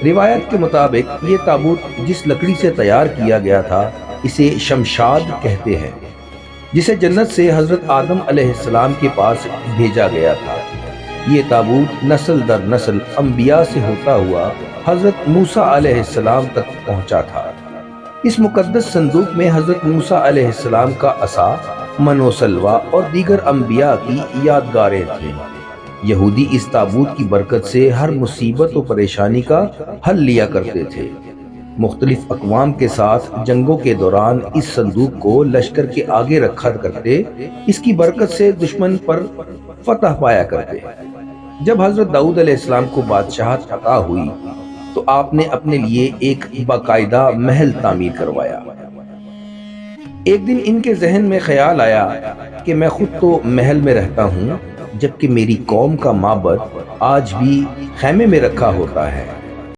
روایت کے مطابق یہ تابوت جس لکڑی سے تیار کیا گیا تھا اسے شمشاد کہتے ہیں، جسے جنت سے حضرت آدم علیہ السلام کے پاس بھیجا گیا تھا۔ یہ تابوت نسل در نسل انبیاء سے ہوتا ہوا حضرت موسیٰ علیہ السلام تک پہنچا تھا۔ اس مقدس صندوق میں حضرت موسیٰ علیہ السلام کا عصا، من و سلوہ اور دیگر انبیاء کی یادگاریں تھیں۔ یہودی اس تابوت کی برکت سے ہر مصیبت و پریشانی کا حل لیا کرتے تھے۔ مختلف اقوام کے ساتھ جنگوں کے دوران اس صندوق کو لشکر کے آگے رکھا کرتے، اس کی برکت سے دشمن پر فتح پایا کرتے۔ جب حضرت داؤد علیہ السلام کو بادشاہت عطا ہوئی تو آپ نے اپنے لیے ایک باقاعدہ محل تعمیر کروایا۔ ایک دن ان کے ذہن میں خیال آیا کہ میں خود تو محل میں رہتا ہوں، جبکہ میری قوم کا معبد آج بھی خیمے میں رکھا ہوتا ہے۔